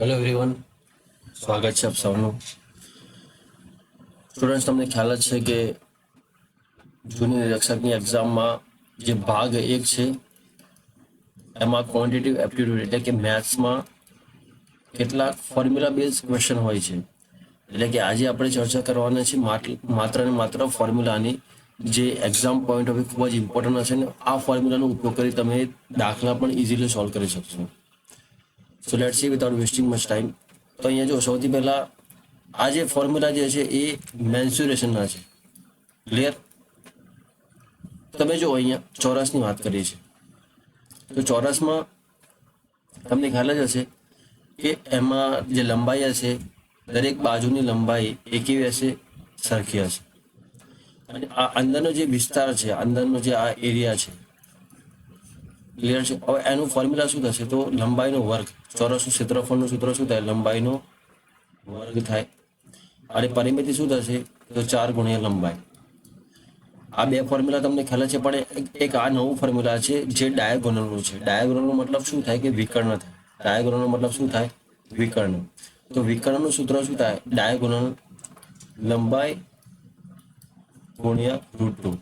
Hello everyone, સ્વાગત છે આપ સૌનું. સ્ટુડન્ટ્સ, તમને ખ્યાલ જ છે કે જૂની નિરીક્ષકની એક્ઝામમાં જે ભાગ 1 છે એમાં ક્વોન્ટિટેટિવ એપ્ટિટ્યૂડ એટલે કે મેથ્સમાં કેટલાક ફોર્મ્યુલા બેઝ ક્વેશ્ચન હોય છે. એટલે કે આજે આપણે ચર્ચા કરવાના છે માત્ર ને માત્ર ફોર્મ્યુલાની, જે એક્ઝામ પોઈન્ટ ઓફ વ્યૂ ખૂબ જ ઇમ્પોર્ટન્ટ હશે ને આ ફોર્મ્યુલાનો ઉપયોગ કરી તમે દાખલા પણ ઇઝીલી સોલ્વ કરી શકશો. So let's see without wasting much time. તો અહીંયા જો સૌથી પહેલા આ જે ફોર્મ્યુલા જે છે એ મેન્સ્યુરેશનના છે. ક્લિયર? તમે જો અહીંયા ચોરસની વાત કરીએ છીએ તો ચોરસમાં તમને ખ્યાલ જ હશે કે એમાં જે લંબાઈ હશે દરેક બાજુની લંબાઈ એ કેવી હશે? સરખી હશે. અને આ અંદરનો જે વિસ્તાર છે, અંદરનો જે આ એરિયા છે, ક્લિયર છે? હવે એનું ફોર્મ્યુલા શું થશે? તો લંબાઈનો વર્ગ. ચોરસનું ક્ષેત્રફળનું સૂત્ર શું થાય? લંબાઈનો વર્ગ થાય. અને પરિમિતિ શું થશે? તો 4 ગુણ્યા લંબાઈ. આ બે ફોર્મ્યુલા તમને ખ્યાલ છે, પણ એક આ નવું ફોર્મ્યુલા છે જે ડાયાગોનલનું છે. ડાયાગોનલનો મતલબ શું થાય? કે વિકર્ણ થાય. ડાયાગોનલનો મતલબ શું થાય? વિકર્ણ. તો વિકર્ણનું સૂત્ર શું થાય? ડાયાગોનલ લંબાઈ ગુણ્યા √2.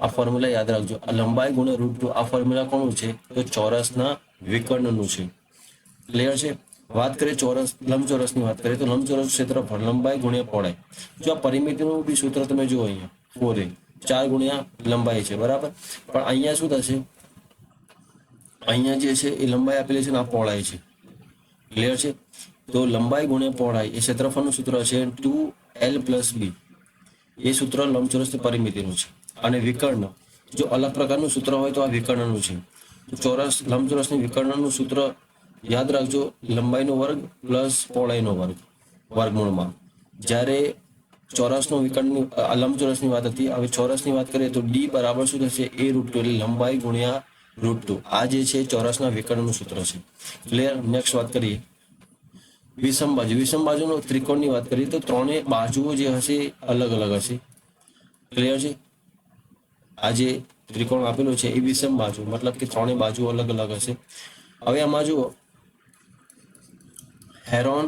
આ ફોર્મ્યુલા યાદ રાખજો. આ લંબાઈ ગુણ્યા √2 આ ફોર્મ્યુલા કોનું છે? તો ચોરસના વિકર્ણનું છે. ક્લિયર છે? વાત કરીએ ચોરસ લંબચોરસની વાત કરીએ તો લંબચોરસ ક્ષેત્રફળ લંબાઈ ગુણ્યા પહોળાઈ. જો આ પરિમિતિનું બી સૂત્ર તમે જુઓ અહીંયા 4a, 4 ગુણ્યા લંબાઈ છે, બરાબર. પણ અહીંયા શું થશે? અહીંયા જે છે એ લંબાઈ આપેલી છે ને આ પહોળાઈ છે. ક્લિયર છે? તો લંબાઈ ગુણ્યા પહોળાઈ એ ક્ષેત્રફળનું સૂત્ર છે 2l + b. એ સૂત્ર લંબચોરસની પરિમિતિનું છે. અને વિકર્ણ જો અલગ પ્રકારનું સૂત્ર હોય તો આ વિકર્ણનું છે. તો લંબચોરસની વિકર્ણનું સૂત્ર યાદ રાખજો, લંબાઈનો વર્ગ પ્લસ પહોળાઈનો વર્ગ વર્ગમૂળમાં. જ્યારે ચોરસનો લંબચોરસની વાત હતી. હવે ચોરસની વાત કરીએ તો d બરાબર શું થશે? a √2 એટલે લંબાઈ ગુણ્યા √2. આ જે છે ચોરસના વિકર્ણનું સૂત્ર છે. ક્લિયર? નેક્સ્ટ વાત કરીએ વિષમ બાજુ. વિષમ બાજુનો ત્રિકોણની વાત કરીએ તો ત્રણેય બાજુઓ જે હશે અલગ અલગ હશે. ક્લિયર છે? આ જે ત્રિકોણ આપેલો છે એ વિષમ બાજુ, મતલબ કે ત્રણેય બાજુઓ અલગ અલગ હશે. હવે આમાં જુઓ, હેરોન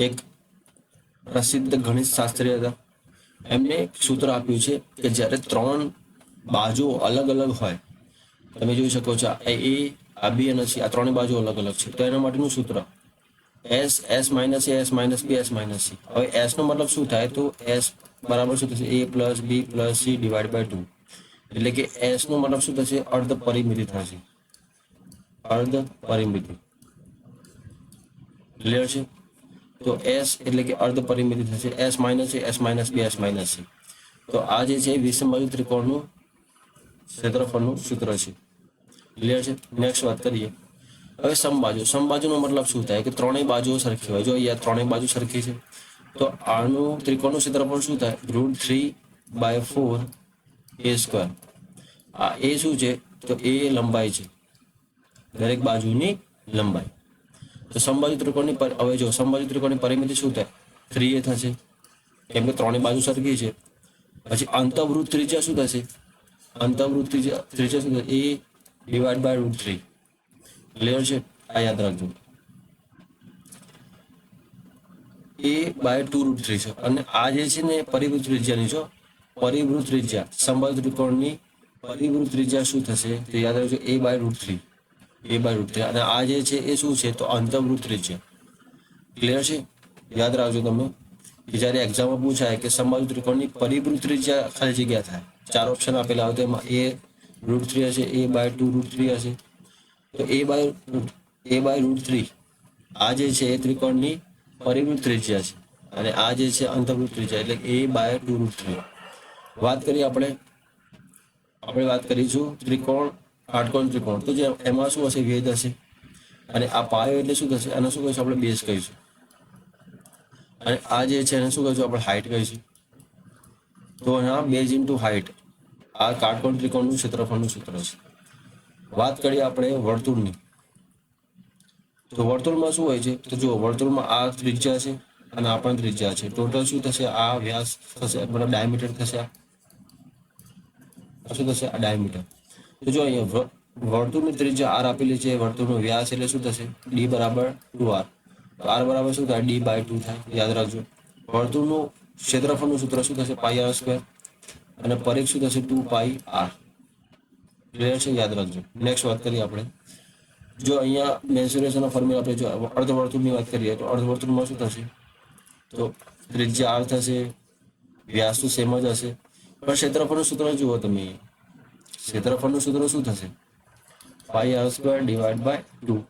એક પ્રસિદ્ધ ગણિત શાસ્ત્રી હતા. એમને એક સૂત્ર આપ્યું છે કે જ્યારે ત્રણ બાજુઓ અલગ અલગ હોય, તમે જોઈ શકો છો આ બી અને સી, આ ત્રણેય બાજુ અલગ અલગ છે, તો એના માટેનું સૂત્ર s - a s - b s - c. હવે s નો મતલબ શું થાય? તો s બરાબર શું થશે? a + b + c / 2. એટલે કે s નો મતલબ શું થશે? અર્ધ પરિમિતિ થશે. અર્ધ પરિમિતિ. ક્લિયર છે? તો s એટલે કે અર્ધ પરિમિતિ થશે. s - a s - b s - c. તો આ જે છે વિષમ બાજુ ત્રિકોણનું ક્ષેત્રફળનું સૂત્ર છે. ક્લિયર છે? નેક્સ્ટ વાત કરીએ હવે સમબાજુ. સમબાજુનો મતલબ શું થાય? કે ત્રણેય બાજુઓ સરખી હોય. જો અહીંયા ત્રણેય બાજુ સરખી છે તો આનું ત્રિકોણનું ક્ષેત્રફળ શું થાય? √3/4 a². આ એ શું છે? તો એ લંબાઈ છે, દરેક બાજુની લંબાઈ. તો સમબાજુ ત્રિકોણની હવે જો સમબાજુ ત્રિકોણની પરિમિતિ શું થાય? 3a થશે, કેમ કે ત્રણેય બાજુ સરખી છે. પછી અંતઃવૃત્ત ત્રિજ્યા શું થશે? અંતઃવૃત્ત ત્રિજ્યા શું થશે? a /√3. ક્લિયર છે? આ યાદ રાખજો. a/2√3 છે. અને આ જે છે ને પરિવૃત્ત ત્રિજ્યાની છો, પરિવૃત્ત ત્રિજ્યા સમબાજુ ત્રિકોણની પરિવૃત્ત ત્રિજ્યા શું થશે? તો યાદ રાખજો a/√3. અને આ જે છે એ શું છે? તો અંતઃવૃત્ત ત્રિજ્યા. ક્લિયર છે? યાદ રાખજો તમે કે જ્યારે એક્ઝામમાં પૂછાય કે સમબાજુ ત્રિકોણની પરિવૃત્ત ત્રિજ્યા ખાલી જગ્યા થાય, 4 ઓપ્શન આપેલા હોય તો એમાં a√3 હશે, a/2√3 હશે. તો a/√3 આ જે છે એ ત્રિકોણની પરિવૃત્ત ત્રિજ્યા છે, અને આ જે છે અંતઃવૃત્ત ત્રિજ્યા એટલે a/2√3. વાત કરીએ આપણે વાત કરીશું ત્રિકોણ, કાટકોણ ત્રિકોણ. તો જે એમાં શું હશે? વેધ હશે. અને આ પાયો એટલે શું થશે? આને શું કહીશું? આપણે બેઝ કહીશું. અને આ જે છે એને શું કહીશું? આપણે હાઈટ કહીશું. તો અહીંયા બેઝ ઇન્ટુ હાઈટ આ કાટકોણ ત્રિકોણનું ક્ષેત્રફળનું સૂત્ર છે. વાત કરીએ આપણે વર્તુળની. તો વર્તુળમાં શું હોય છે? તો જુઓ, વર્તુળમાં આ ત્રિજ્યા છે અને આ પણ ત્રિજ્યા છે. ટોટલ શું થશે? આ વ્યાસ થશે, મતલબ ડાયામીટર થશે. આ શું થશે? આ ડાયામીટર. તો જો અહીંયા વર્તુળની ત્રિજ્યા આર આપેલી છે, વર્તુળનો વ્યાસ એટલે શું થશે ડી બરાબર 2r, તો આર બરાબર શું થાય ડી બાય 2 થાય, યાદ રાખજો. વર્તુળનું ક્ષેત્રફળનું સૂત્ર શું થશે પાઈ આર સ્ક્વેર, અને પરિઘ શું થશે 2 પાઈ આર. ક્લિયર છે, યાદ રાખજો. નેક્સ્ટ વાત કરીએ આપણે, જો અહીંયા મેન્સ્યુરેશનનો ફોર્મ્યુલા આપણે જો અર્ધવર્તુળની વાત કરીએ તો અર્ધવર્તુળમાં શું થશે, તો ત્રિજ્યા આર થશે, વ્યાસ તો સેમ જ હશે, પણ ક્ષેત્રફળનું સૂત્ર જુઓ તમે, ક્ષેત્રફળનું સૂત્ર શું થશે પાઈ આર સ્ક્વેર ડિવાઈડ બાય 2,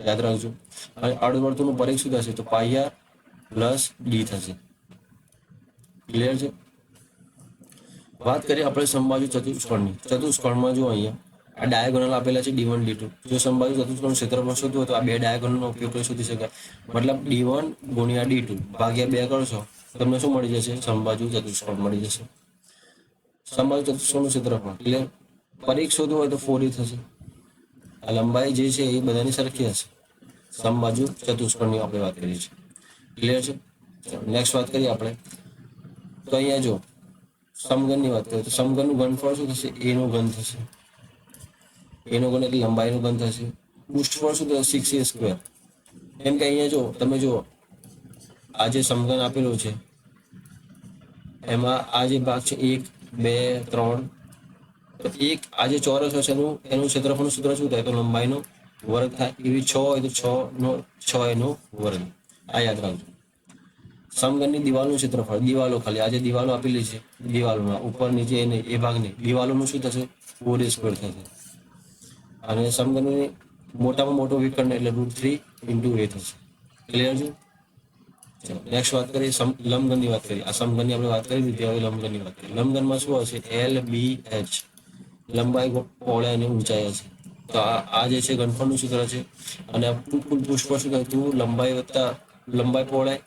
યાદ રાખજો. અને અર્ધવર્તુળનું પરિઘ શું થશે તો પાઈ આર પ્લસ ડી થશે. ક્લિયર છે. વાત કરીએ આપણે સમબાજુ ચતુષ્કોણની. ચતુષ્કોણમાં જો અહીંયા આ ડાયાગોનલ આપેલા છે D1 D2, જો સમબાજુ ચતુષ્કોણનું ક્ષેત્રફળ શોધવું હોય તો આ બે ડાયાગોનલનો ઉપયોગ કરી શોધી શકાય. મતલબ D1 ગુણ્યા D2 ભાગ્યા 2 કરશો તમને શું મળી જશે સમબાજુ ચતુષ્કોણ મળી જશે. સમબાજુ ચતુષ્કોણનું ક્ષેત્રફળ ક્લિયર. પરિઘ શોધવું હોય તો 4e થશે. આ લંબાઈ જે છે એ બધાની સરખી હશે. સમબાજુ ચતુષ્કોણની આપણે વાત કરીએ છીએ. ક્લિયર છે. નેક્સ્ટ વાત કરીએ આપણે, તો અહીંયા જો સમઘનની વાત કરીએ તો સમઘનનું ઘનફળ શું થશે એ નો ઘન થશે, એ નો ઘન એટલે લંબાઈનું ઘન થશે. પૃષ્ઠફળ શું થશે 6a સ્ક્વેર. કેમ કે અહીંયા જો તમે જો આ જે સમઘન આપેલું છે એમાં આ જે ભાગ છે 1 2 3, તો એક આ જે ચોરસ હશે એનું ક્ષેત્રફળનું સૂત્ર શું થાય તો લંબાઈનો વર્ગ થાય. એવી 6 હોય તો 6 એનો વર્ગ. આ યાદ રાખજો. સમઘનની દિવાલનું ક્ષેત્રફળ, દિવાલો ખાલી આ જે દિવાલો આપેલી છે દિવાલોના ઉપર નીચે એ ભાગની દિવાલોનું શું થશે 4a સ્ક્વેર થશે. અને સમઘનની મોટામાં મોટો વિકર્ણ એટલે √3 × a થશે. ક્લિયર છે. ચલો નેક્સ્ટ વાત કરીએ લંબઘનની વાત કરીએ. આ સમઘનની આપણે વાત કરી દીધી, હવે લંબઘનની વાત કરીએ. લંબઘનમાં શું હશે એલ બી એચ, લંબાઈ પહોળાઈ અને ઊંચાઈ હશે. તો આ જે છે ઘનફળનું સૂત્ર છે, અને કુલ પૃષ્ઠફળ શું થાય તું લંબાઈ વત્તા લંબાઈ પહોળાઈ,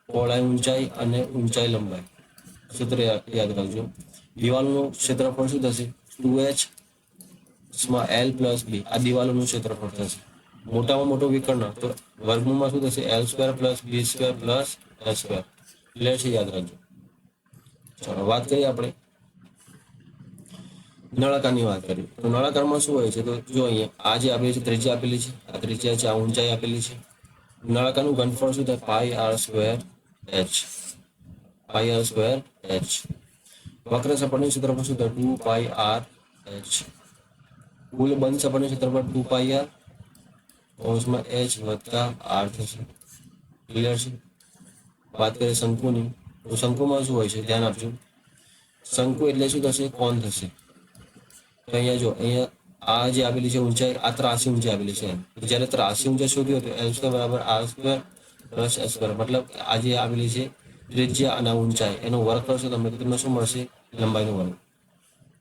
પહોળાઈ ઊંચાઈ અને ઊંચાઈ લંબાઈ, સૂત્ર યાદ રાખજો. દિવાલનું ક્ષેત્રફળ શું થશે 2h L પ્લસ બી, આ દિવાલોનું ક્ષેત્રફળ થશે. મોટામાં મોટો વિકર્ણ તો વર્ગમૂળમાં શું થશે L square plus B square plus h square. Clear છે, યાદ રાખજો. ચાલો વાત કરીએ આપણે નળાકારની વાત કરીએ તો નળાકારમાં શું હોય છે, તો જો અહીંયા આ જે આપેલી છે ત્રિજ્યા આપેલી છે, આ ત્રિજ્યા છે, આ ઊંચાઈ આપેલી છે. નળાકારનું ઘનફળ શું થાય પાઈ આર સ્ક્વેર એચ, પાઈ આર સ્ક્વેર એચ. વક્ર સપાટીનું ક્ષેત્રફળ શું થાય 2 પાઈ આર એચ. કુલ બંધ સપાટીનું ક્ષેત્રફળ 2 પાઈ આર કૌંસમાં એચ વત્તા આર થશે. ક્લિયર છે. વાત કરીએ શંકુની તો શંકુમાં શું હોય છે ધ્યાન આપજો. શંકુ એટલે શું થશે કોણ થશે. તો અહીંયા જો અહીંયા આ જે આપેલી છે ઊંચાઈ, આ ત્રાસી ઊંચાઈ આપેલી છે. જ્યારે ત્રાસી ઊંચાઈ શોધી હોય તો L સ્ક્વેર બરાબર r square plus h square, મતલબ આ જે આપેલી છે ત્રિજ્યા અને ઊંચાઈ એનો વર્ગ કરશો તમે તો તમને શું મળશે લંબાઈનો વર્ગ.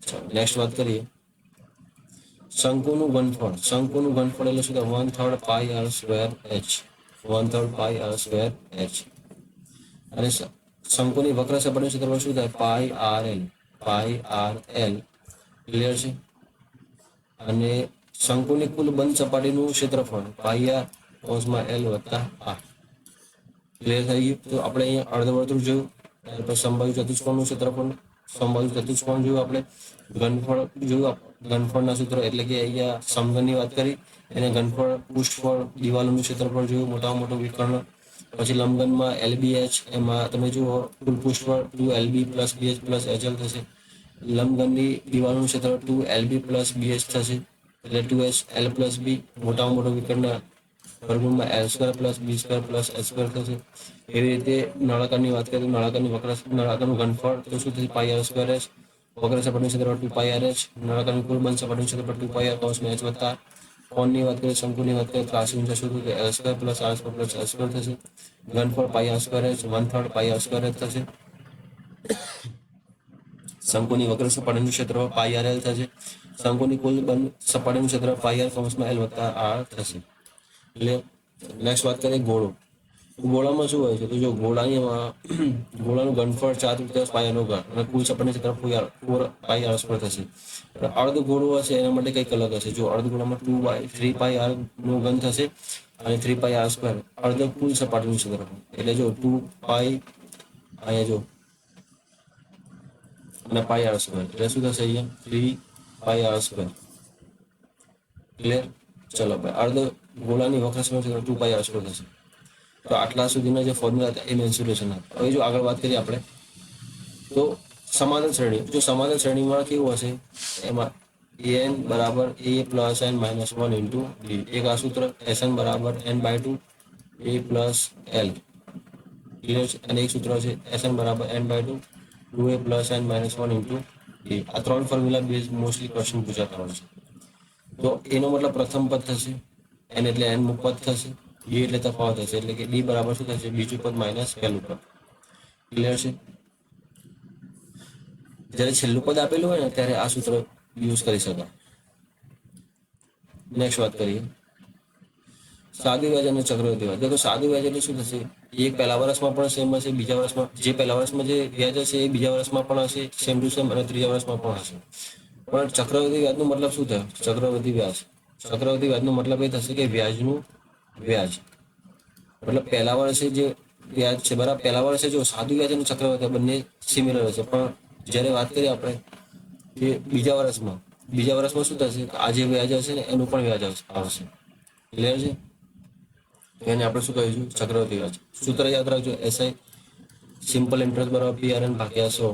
ચાલો નેક્સ્ટ વાત કરીએ શંકુનું ઘનફળ. શંકુનું ઘનફળ એટલે શું થાય 1/3 pi r square h, 1/3 pi r square H. અને શંકુની વક્ર સપાટીનું ક્ષેત્રફળ શું થાય પાઈ આર એલ, પાઈ આર એલ. ક્લિયર છે. અને શંકુની કુલ બંધ સપાટીનું ક્ષેત્રફળ પાઈ આર કૌંસમાં એલ વત્તા આર. ક્લિયર થઈ ગયું. તો આપણે અહીંયા અર્ધવર્તુળ જોયું, ત્યાર પછી સમબાજુ ચતુષ્કોણનું ક્ષેત્રફળ, સમબાજુ ચતુષ્કોણ જોયું, આપણે ઘનફળ જોયું, ઘનફળના સૂત્ર એટલે કે અહીંયા સમઘનની વાત કરી, એને ઘનફળ પૃષ્ઠફળ દિવાલોનું ક્ષેત્રફળ જોયું, મોટામાં મોટો વિકર્ણ. પછી લંબઘનમાં LBH, એમાં તમે જુઓ કુલ પૃષ્ઠફળ 2LB plus BH plus HL થશે. લંબઘનની દિવાલોનું ક્ષેત્રફળ 2LB પ્લસ BH થશે એટલે 2HL પ્લસ B. મોટામાં મોટો વિકર્ણ વર્ગમૂળમાં L square plus B square plus h square થશે. એવી રીતે નળાકારની વાત કરીએ નળાકારની નળાકારનું ઘનફળ તો શું થશે પાઈ આર સ્ક્વેર એચ, વક્ર સપાટીનું ક્ષેત્રફળ 2 પાઈ આર એચ, નળાકારની કુલ બંધ સપાટીનું ક્ષેત્રફળ 2 પાઈ આર કૌંસમાં h વત્તા. કોણની વાત કરીએ શંકુની વાત કરીએ ત્રાસી ઊંચાઈ શોધવું તો L square plus r square plus h square થશે. ઘનફળ pi r square h 1/3 pi r square h થશે. શંકુની વક્ર સપાટીનું ક્ષેત્રફળ પાઈ આર એલ થશે. શંકુની કુલ બંધ સપાટીનું ક્ષેત્રફળ પાઈ આર કૌંસમાં L વત્તા આર થશે. એટલે નેક્સ્ટ વાત કરીએ ગોળો. ગોળામાં શું હોય છે તો જો ગોળાનું ઘનફળ 4/3 પાઈ આરનો ઘન અને કુલ સપાટીનું ક્ષેત્રફળ 4 પાઈ આર સ્ક્વેર થશે. અર્ધ ગોળો હશે એના માટે કંઈક અલગ હશે. જો અર્ધ ગોળામાં 2/3 પાઈ આર નો ઘન થશે અને 3 પાઈ આર સ્ક્વેર અર્ધ કુલ સપાટીનું ક્ષેત્રફળ એટલે જો 2 પાઈ અહીંયા જો અને પાઈ આર સ્ક્વેર એટલે શું થશે અહીંયા 3 પાઈ આર સ્ક્વેર. ક્લિયર? ચલો ભાઈ, અડધો ગોળાની વક્રસમાં 2 પાઈ r સ્ક્વેર થશે. તો આટલા સુધીના જે ફોર્મ્યુલા હતા એ મેન્સ્યુરેશન હતા. હવે જો આગળ વાત કરીએ આપણે તો સમાંતર શ્રેણી. જો સમાંતર શ્રેણીમાં કેવું હશે, એમાં an બરાબર a plus n minus 1 into b. એક આ સૂત્ર sn બરાબર n/2 a plus l. Clear છે? અને એક સૂત્ર છે sn બરાબર n/2 2a plus n minus 1 into a. આ 3 ફોર્મ્યુલા બેઝ મોસ્ટલી ક્વેશ્ચન પૂછાતા હોય છે. તો એનો મતલબ પ્રથમ પદ થશે, n એટલે n મું પદ થશે, d એટલે તફાવત થશે, એટલે કે d બરાબર શું થશે, બીજું પદ માઇનસ પહેલું પદ. ક્લિયર છે? જ્યારે છેલ્લું પદ આપેલું હોય ને ત્યારે આ સૂત્ર યુઝ કરી શકાય. નેક્સ્ટ વાત કરીએ સાદું વ્યાજ અને ચક્રવૃદ્ધિ વ્યાજ. દેખો સાદું વ્યાજ એટલે શું થશે, એક પહેલા વર્ષમાં પણ સેમ હશે, બીજા વર્ષમાં જે પહેલા વર્ષમાં જે વ્યાજ હશે એ બીજા વર્ષમાં પણ હશે સેમ ટુ સેમ, અને ત્રીજા વર્ષમાં પણ હશે. પણ ચક્રવૃદ્ધિ વ્યાજનો મતલબ શું થયો? ચક્રવૃદ્ધિ વ્યાજનો મતલબ એ થશે કે વ્યાજનું વ્યાજ, મતલબ પહેલા વર્ષે જે વ્યાજ છે બરાબર, પહેલા વર્ષે જો સાદું વ્યાજ અને ચક્રવૃદ્ધિ બંને સિમિલર હશે, પણ જ્યારે વાત કરીએ આપણે કે બીજા વર્ષમાં શું થશે, આ જે વ્યાજ હશે ને એનું પણ વ્યાજ આવશે. ક્લિયર છે? એને આપણે શું કહીશું? ચક્રવૃદ્ધિ વ્યાજ. સૂત્ર યાદ રાખજો, એસઆઈ સિમ્પલ ઇન્ટરેસ્ટ બરાબર PRN ભાગ્યા 100.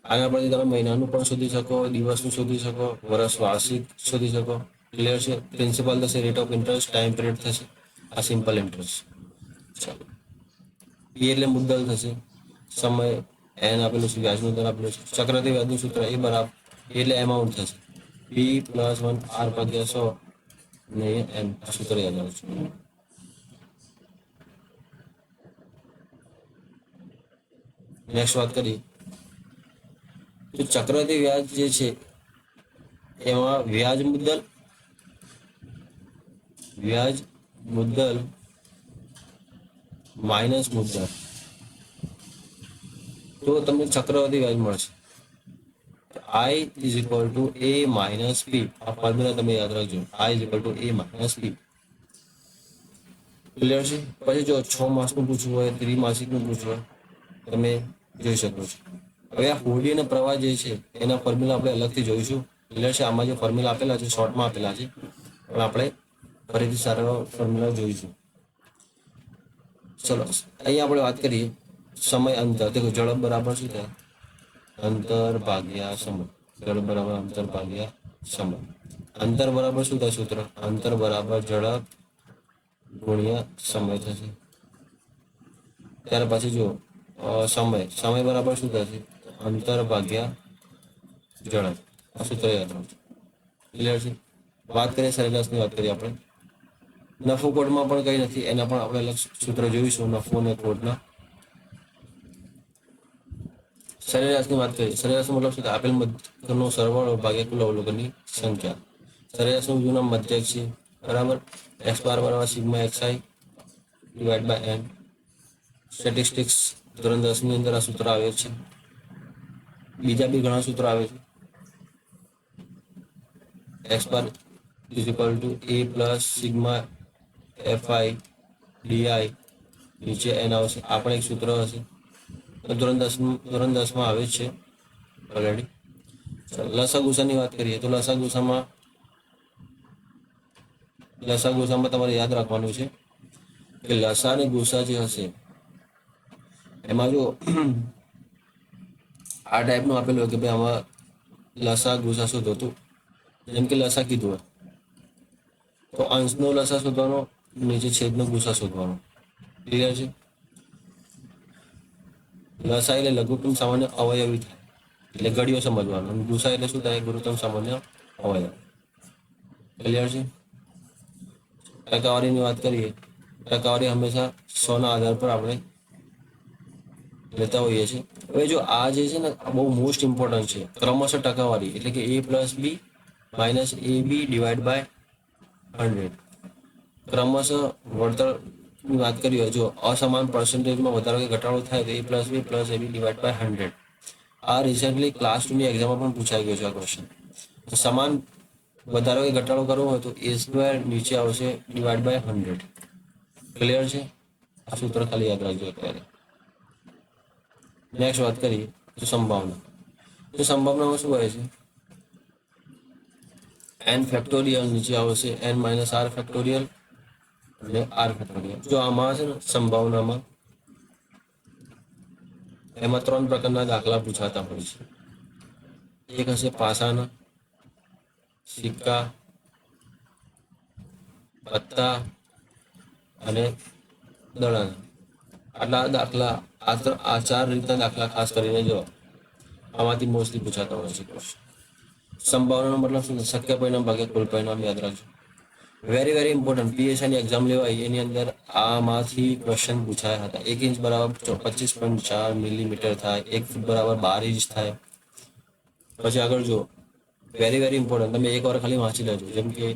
આગળ પરથી તમે મહિનાનું પણ શોધી શકો, દિવસનું શોધી શકો, વર્ષ વાર્ષિક શોધી શકો. ક્લિયર છે? પ્રિન્સિપલ થશે rate of interest, time period થશે, આ સિમ્પલ ઇન્ટરેસ્ટ. ચાલો, પી એટલે મુદ્દલ થશે, સમય એન આપેલું છે, વ્યાજનું દર આપેલું છે. ચક્રવૃદ્ધિ વ્યાજનું સૂત્ર એ બરાબર એટલે એમાઉન્ટ થશે પી પ્લસ 1 r ભાગ્યા 100 ને એન. આ સૂત્ર યાદ રાખજો. નેક્સ્ટ વાત કરીએ તો ચક્રવૃદ્ધિ વ્યાજ જે છે એમાં વ્યાજ મુદ્દલ માઇનસ મુદ્દલ, તો તમને ચક્રવૃદ્ધિ વ્યાજ મળશે. I is equal to a minus p. આ ફોર્મ્યુલા તમે યાદ રાખજો, I is equal to a minus p. Clear છે? પછી જો 6 માસનું પૂછવું હોય, ત્રિમાસિકનું પૂછવું હોય, તમે જોઈ શકો છો. હવે આ હોડી અને પ્રવાહ જે છે એના ફોર્મ્યુલા આપણે અલગથી જોઈશું. ક્લિયર છે? આમાં જે ફોર્મ્યુલા આપેલા છે શોર્ટમાં આપેલા છે, પણ આપણે ફરીથી સારા ફોર્મ્યુલા જોઈશું. ચલો, અહીંયા આપણે વાત કરીએ સમય અંતર. દેખો ઝડપ બરાબર શું થાય, અંતર ભાગ્યા સમય. ઝડપ બરાબર અંતર ભાગ્યા સમય. અંતર બરાબર શું થાય સૂત્ર, અંતર બરાબર ઝડપ ગુણ્યા સમય થશે. ત્યાર પછી જો સમય બરાબર શું થશે, અંતર ભાગ્યા ઝડપ. આ સૂત્ર યાદ રાખજો. ક્લિયર છે? વાત કરીએ સરેરાશની, વાત કરીએ આપણે નફો કોડમાં પણ કંઈ નથી, એના પણ આપણે અલગ સૂત્ર જોઈશું. નફો અને કોડના સરેરાશની વાત કરીએ. સરેરાશનો મતલબ શું થાય, આપેલ મધ્યકનો સરવાળો ભાગ્યા કુલ અવલોકનની સંખ્યા. સરેરાશનું બીજું નામ મધ્યક છે બરાબર. x બાર બરાબર sigma xi divide by n. Statistics ધોરણ 10 ની અંદર આ સૂત્ર આવે છે. બીજા બી ઘણા સૂત્રો આવે છે. x bar is equal to a plus sigma fi di, નીચે n આવશે. આ પણ એક સૂત્ર હશે, ધોરણ 10માં આવે છે ઓલરેડી. લસા ગુસાની વાત કરીએ તો લસા ગુસામાં તમારે યાદ રાખવાનું છે કે લસા અને ગુસા જે હશે એમાં જો આ ટાઈપનું આપેલું હોય કે ભાઈ આમાં લસા ગુસા શોધો, તો જેમ કે લસા કીધું હોય તો અંશનો લસા શોધવાનો, નીચે છેદનો ગુસા શોધવાનો. ક્લિયર છે? લસા એટલે લઘુત્તમ સામાન્ય અવયવી થાય, એટલે ઘડીઓ સમજવાનો. ગુસા એટલે શું થાય, ગુરુત્તમ સામાન્ય અવયવ. ક્લિયર છે? ટકાવારીની વાત કરીએ, ટકાવારી હંમેશા 100 ના આધાર પર આપણે લેતા હોઈએ છીએ. હવે જો આ જે છે ને બહુ મોસ્ટ ઇમ્પોર્ટન્ટ છે, ક્રમશઃ ટકાવારી, એટલે કે a plus b minus ab divide by 100. ક્રમશઃ વળતરની વાત કરીએ, જો અસમાન પર્સન્ટેજમાં વધારો કે ઘટાડો થાય તો a plus b plus ab divide by 100. આ રિસેન્ટલી ક્લાસ 2ની એક્ઝામમાં પણ પૂછાઈ ગયો છે આ ક્વેશ્ચન. સમાન વધારો કે ઘટાડો કરવો હોય તો a સ્ક્વેર નીચે આવશે ડિવાઈડ બાય 100. ક્લિયર છે? આ સૂત્ર ખાલી યાદ રાખજો અત્યારે. નેક્સ્ટ વાત કરીએ તો સંભાવના. તો સંભાવનામાં શું હોય છે, n ફેક્ટોરિયલ નીચે આવશે n માઇનસ r ફેક્ટોરિયલ અને r ફેક્ટોરિયલ. જો આમાં છે ને સંભાવનામાં એમાં 3 પ્રકારના દાખલા પૂછાતા હોય છે. એક હશે પાસાના, સિક્કા, પત્તા અને દડાના. આટલા દાખલા આ 4 રીતના દાખલા ખાસ કરીને જો આમાંથી મોસ્ટલી પૂછાતા હોય છે ક્વેશ્ચન. સંભાવનાનો મતલબ શું? શક્ય પરિણામ ભાગ્યા કુલ પરિણામ. યાદ રાખજો, વેરી વેરી ઇમ્પોર્ટન્ટ. પીએસઆઈની એક્ઝામ લેવાય એની અંદર આમાંથી ક્વેશ્ચન પૂછાયા હતા. 1 ઇંચ બરાબર 25.4 મિલીમીટર થાય, 1 ફૂટ બરાબર 12 ઇંચ થાય. પછી આગળ જો વેરી વેરી ઇમ્પોર્ટન્ટ, તમે એકવાર ખાલી વાંચી લેજો. જેમ કે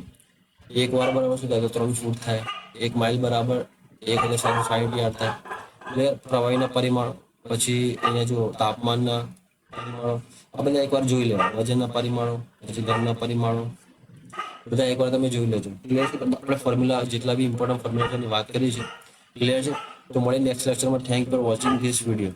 1 વાર બરાબર શું થાય તો 3 ફૂટ થાય, 1 માઇલ બરાબર 1760 યાર્ડ થાય. એટલે પ્રવાહીના પરિમાણ, પછી અહીંયા જો તાપમાનના પરિમાણો, આ બધા એકવાર જોઈ લેવા. વજનના પરિમાણો, પછી દળના પરિમાણો, બધા એકવાર તમે જોઈ લેજો. ક્લિયર છે? આપણે ફોર્મ્યુલા જેટલા બી ઇમ્પોર્ટન્ટ ફોર્મ્યુલાની વાત કરી છે, ક્લિયર છે? તો મળીને નેક્સ્ટ લેક્ચરમાં. Thank for watching this video.